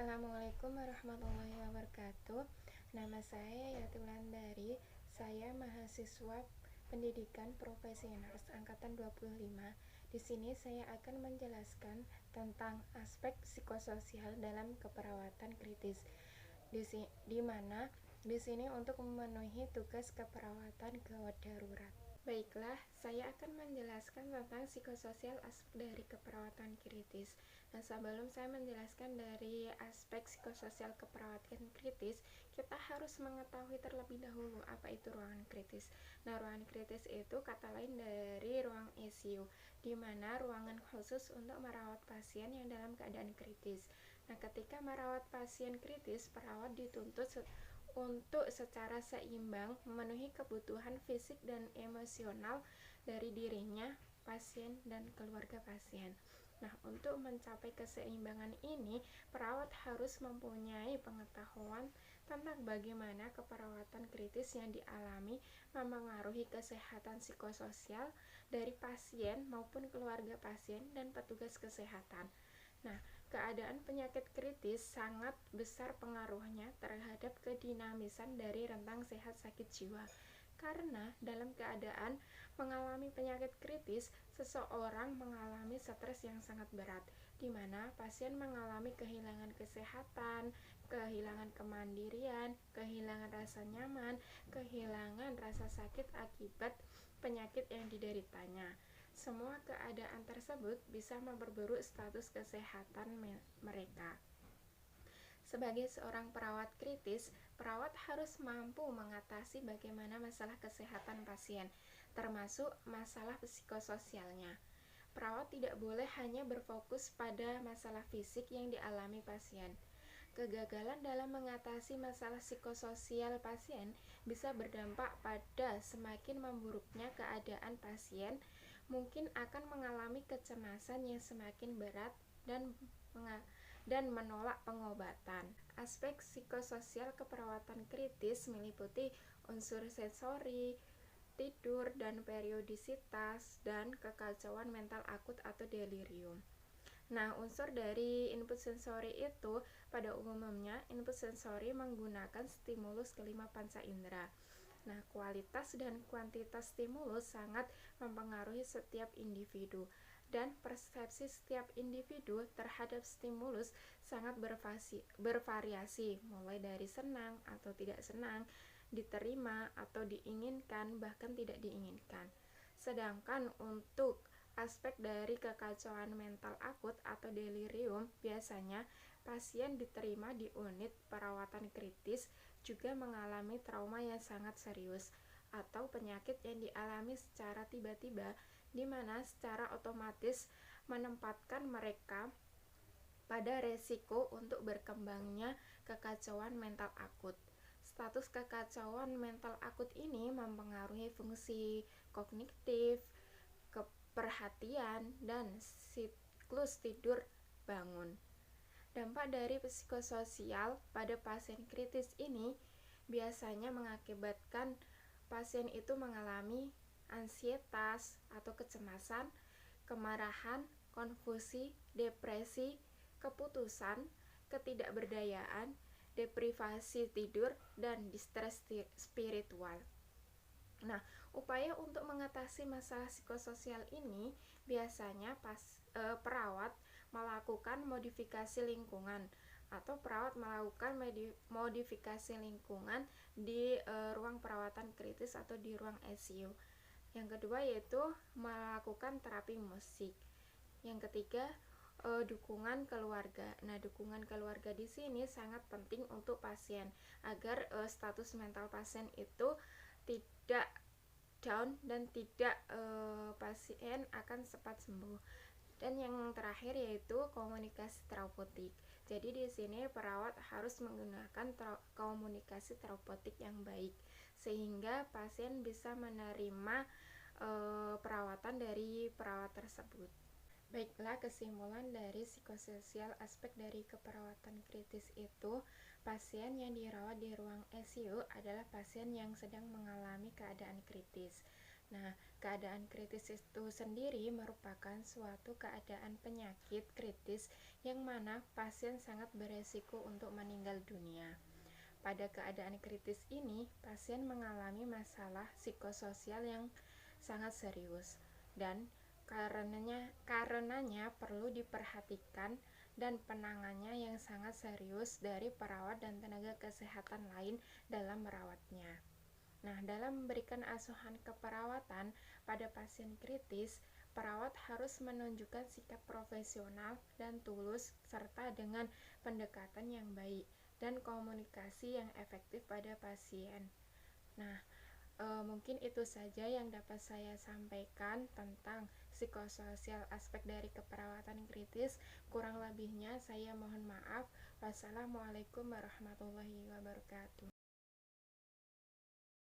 Assalamualaikum warahmatullahi wabarakatuh. Nama saya Yati Wulandari. Saya mahasiswa Pendidikan Profesi Nurse angkatan 25. Di sini saya akan menjelaskan tentang aspek psikososial dalam keperawatan kritis. Di mana di sini untuk memenuhi tugas keperawatan gawat darurat. Baiklah, saya akan menjelaskan tentang psikososial aspek dari keperawatan kritis. Nah, sebelum saya menjelaskan dari aspek psikososial keperawatan kritis, kita harus mengetahui terlebih dahulu apa itu ruangan kritis. Nah, ruangan kritis itu kata lain dari ruang ICU, di mana ruangan khusus untuk merawat pasien yang dalam keadaan kritis. Nah, ketika merawat pasien kritis, perawat dituntut untuk secara seimbang memenuhi kebutuhan fisik dan emosional dari dirinya, pasien, dan keluarga pasien. Nah, untuk mencapai keseimbangan ini, perawat harus mempunyai pengetahuan tentang bagaimana keperawatan kritis yang dialami memengaruhi kesehatan psikososial dari pasien maupun keluarga pasien dan petugas kesehatan. Nah, keadaan penyakit kritis sangat besar pengaruhnya terhadap kedinamisan dari rentang sehat sakit jiwa. Karena dalam keadaan mengalami penyakit kritis, seseorang mengalami stres yang sangat berat, di mana pasien mengalami kehilangan kesehatan, kehilangan kemandirian, kehilangan rasa nyaman, kehilangan rasa sakit akibat penyakit yang dideritanya. Semua keadaan tersebut bisa memperburuk status kesehatan mereka. Sebagai seorang perawat kritis, perawat harus mampu mengatasi bagaimana masalah kesehatan pasien, termasuk masalah psikososialnya. Perawat tidak boleh hanya berfokus pada masalah fisik yang dialami pasien. Kegagalan dalam mengatasi masalah psikososial pasien bisa berdampak pada semakin memburuknya keadaan pasien, mungkin akan mengalami kecemasan yang semakin berat dan menolak pengobatan. Aspek psikososial keperawatan kritis meliputi unsur sensori, tidur dan periodisitas, dan kekacauan mental akut atau delirium. Nah, unsur dari input sensori itu pada umumnya input sensori menggunakan stimulus kelima panca indera. Nah, kualitas dan kuantitas stimulus sangat mempengaruhi setiap individu, dan persepsi setiap individu terhadap stimulus sangat bervariasi, mulai dari senang atau tidak senang, diterima atau diinginkan, bahkan tidak diinginkan. Sedangkan untuk aspek dari kekacauan mental akut atau delirium, biasanya pasien diterima di unit perawatan kritis juga mengalami trauma yang sangat serius atau penyakit yang dialami secara tiba-tiba, di mana secara otomatis menempatkan mereka pada resiko untuk berkembangnya kekacauan mental akut. Status kekacauan mental akut ini mempengaruhi fungsi kognitif, perhatian, dan siklus tidur bangun. Dampak dari psikososial pada pasien kritis ini biasanya mengakibatkan pasien itu mengalami ansietas atau kecemasan, kemarahan, konfusi, depresi, keputusan, ketidakberdayaan, deprivasi tidur, dan distres spiritual. Nah, upaya untuk mengatasi masalah psikososial ini biasanya perawat melakukan modifikasi lingkungan atau perawat melakukan modifikasi lingkungan di ruang perawatan kritis atau di ruang ICU. Yang kedua yaitu melakukan terapi musik. Yang ketiga, dukungan keluarga. Nah, dukungan keluarga di sini sangat penting untuk pasien agar status mental pasien itu tidak down dan tidak pasien akan cepat sembuh. Dan yang terakhir yaitu komunikasi terapeutik. Jadi di sini perawat harus menggunakan komunikasi terapeutik yang baik sehingga pasien bisa menerima perawatan dari perawat tersebut. Baiklah, kesimpulan dari psikososial aspek dari keperawatan kritis itu, pasien yang dirawat di ruang ICU adalah pasien yang sedang mengalami keadaan kritis. Nah, keadaan kritis itu sendiri merupakan suatu keadaan penyakit kritis yang mana pasien sangat beresiko untuk meninggal dunia. Pada keadaan kritis ini, pasien mengalami masalah psikososial yang sangat serius dan karenanya perlu diperhatikan dan penanganannya yang sangat serius dari perawat dan tenaga kesehatan lain dalam merawatnya. Nah, dalam memberikan asuhan keperawatan pada pasien kritis, perawat harus menunjukkan sikap profesional dan tulus serta dengan pendekatan yang baik dan komunikasi yang efektif pada pasien. Nah, mungkin itu saja yang dapat saya sampaikan tentang psikososial aspek dari keperawatan kritis. Kurang lebihnya saya mohon maaf. Wassalamualaikum warahmatullahi wabarakatuh.